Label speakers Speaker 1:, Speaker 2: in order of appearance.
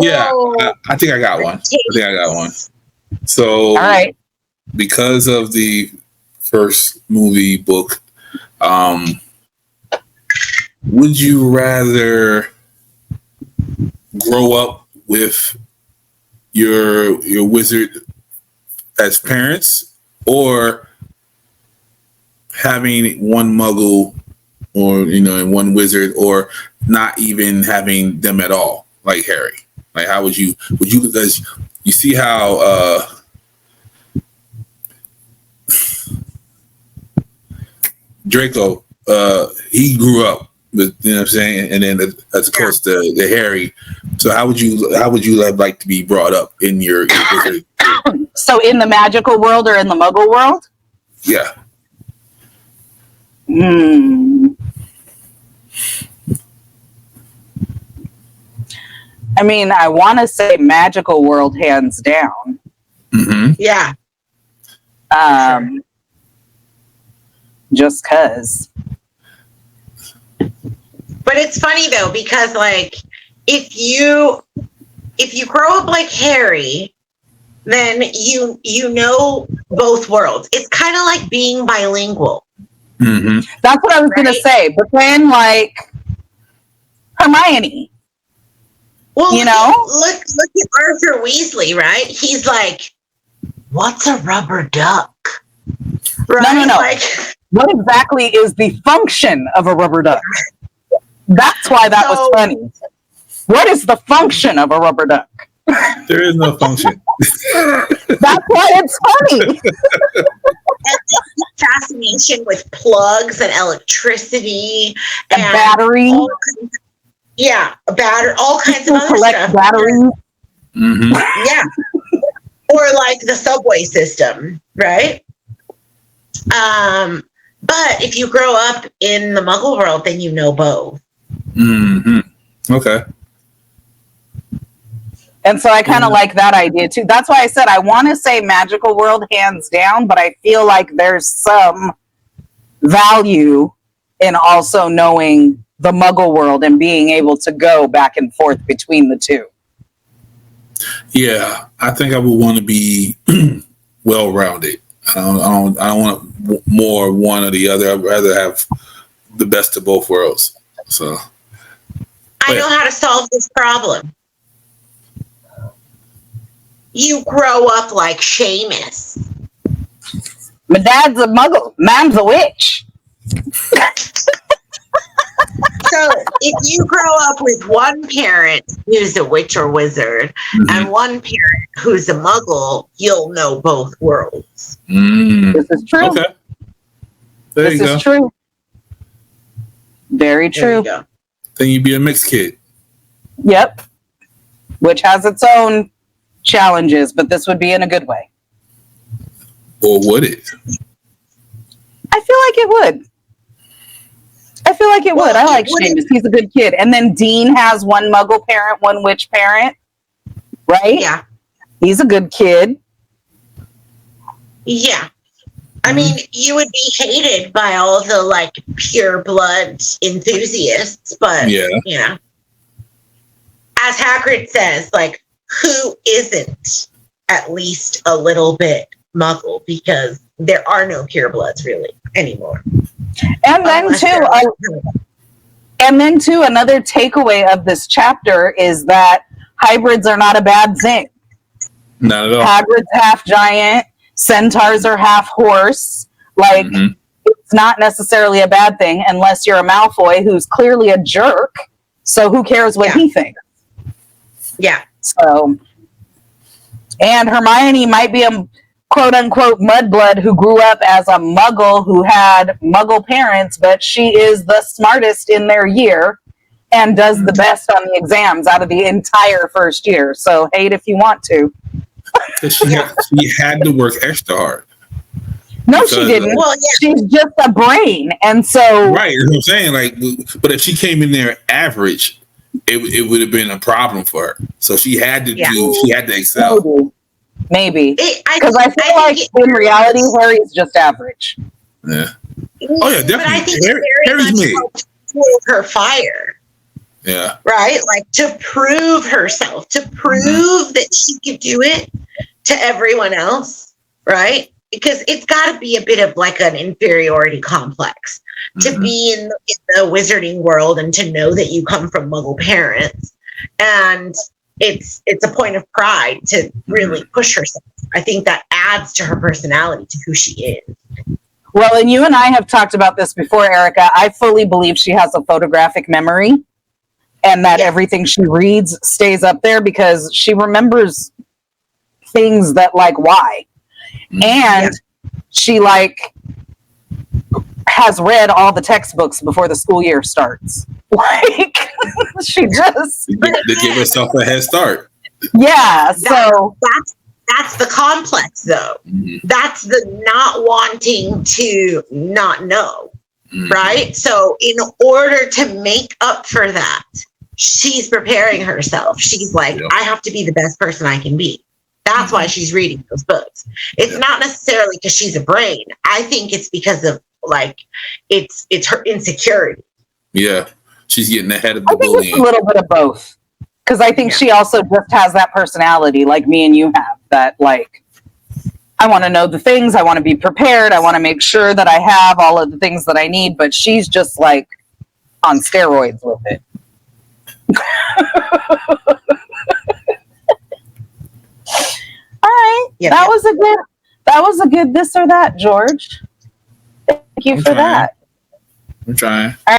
Speaker 1: Yeah, I think I got one. So,
Speaker 2: all right.
Speaker 1: Because of the first movie book, would you rather grow up with your wizard as parents, or having one Muggle, or and one wizard, or not even having them at all, like Harry? Like, how would you? Because you see how Draco, he grew up with, what I'm saying, and then as opposed to the Harry. So how would you like to be brought up in your wizard?
Speaker 2: So in the magical world or in the Muggle world?
Speaker 1: Yeah.
Speaker 2: I mean, I want to say magical world, hands down.
Speaker 1: Mm-hmm.
Speaker 3: Yeah.
Speaker 2: Sure. Just cause.
Speaker 3: But it's funny though, because like if you grow up like Harry, then you know both worlds. It's kind of like being bilingual.
Speaker 1: Mm-hmm.
Speaker 2: That's what I was gonna say. But then, like Hermione,
Speaker 3: well, look at Arthur Weasley, right? He's like, "What's a rubber duck?" Right?
Speaker 2: No.
Speaker 3: Like,
Speaker 2: what exactly is the function of a rubber duck? That's why that was funny. What is the function of a rubber duck?
Speaker 1: There is no function.
Speaker 2: That's why it's funny.
Speaker 3: Fascination with plugs and electricity
Speaker 2: and battery.
Speaker 3: All kinds of other stuff.
Speaker 2: Batteries.
Speaker 1: Mm-hmm.
Speaker 3: Yeah. Or like the subway system, right? But if you grow up in the Muggle world, then you know both.
Speaker 1: Mm-hmm. Okay.
Speaker 2: And so I kind of like that idea too. That's why I said I want to say magical world hands down, but I feel like there's some value in also knowing the Muggle world and being able to go back and forth between the two.
Speaker 1: Yeah, I think I would want to be well-rounded. I don't want more one or the other. I'd rather have the best of both worlds. So
Speaker 3: I know how to solve this problem. You grow up like Seamus.
Speaker 2: My dad's a Muggle. Mom's a witch.
Speaker 3: So if you grow up with one parent who's a witch or wizard, and one parent who's a Muggle, you'll know both worlds.
Speaker 2: This is true.
Speaker 1: Okay. This
Speaker 2: is true. Very true.
Speaker 1: Then you'd be a mixed kid.
Speaker 2: Yep. Which has its own challenges, but this would be in a good way.
Speaker 1: Or would it?
Speaker 2: I feel like it would. I like Seamus. He's a good kid. And then Dean has one Muggle parent, one witch parent. Right?
Speaker 3: Yeah.
Speaker 2: He's a good kid.
Speaker 3: Yeah. I mean, you would be hated by all the like pure blood enthusiasts, but as Hagrid says, like, who isn't at least a little bit Muggle? Because there are no purebloods really anymore.
Speaker 2: And then too, another takeaway of this chapter is that hybrids are not a bad thing.
Speaker 1: Not at all.
Speaker 2: Hagrid's half giant, centaurs are half horse. Like, it's not necessarily a bad thing unless you're a Malfoy who's clearly a jerk. So who cares what he thinks?
Speaker 3: Yeah.
Speaker 2: So, and Hermione might be a quote-unquote mudblood who grew up as a Muggle who had Muggle parents, but she is the smartest in their year and does the best on the exams out of the entire first year. So hate if you want to.
Speaker 1: She had to work extra hard.
Speaker 2: No, she didn't. Well, she's just a brain, and so
Speaker 1: right. You know what I'm saying, like, but if she came in there average, it would have been a problem for her. So she had to she had to excel.
Speaker 2: Maybe because I feel like in reality, Harry's just average.
Speaker 1: Yeah. Oh yeah, definitely.
Speaker 3: But I think Harry's helped fuel her fire.
Speaker 1: Yeah.
Speaker 3: Right? Like to prove herself, to prove that she could do it to everyone else, right? Because it's got to be a bit of like an inferiority complex to be in the wizarding world and to know that you come from Muggle parents. And it's a point of pride to really push herself. I think that adds to her personality, to who she is.
Speaker 2: Well, and you and I have talked about this before, Erica. I fully believe she has a photographic memory and that everything she reads stays up there because she remembers things that, like, why. And she, like, has read all the textbooks before the school year starts. Like, she just...
Speaker 1: To give herself a head start.
Speaker 2: Yeah, so...
Speaker 3: That's the complex, though. That's the not wanting to not know, right? So in order to make up for that, she's preparing herself. She's like, I have to be the best person I can be. That's why she's reading those books. It's not necessarily because she's a brain. I think it's because of, like, it's her insecurity.
Speaker 1: Yeah, she's getting ahead of the
Speaker 2: bullying. I think it's a little bit of both. Because I think she also just has that personality like me and you have, that, like, I want to know the things, I want to be prepared, I want to make sure that I have all of the things that I need, but she's just, like, on steroids with it. All right. That was a good this or that, George. Thank you for that.
Speaker 1: I'm trying.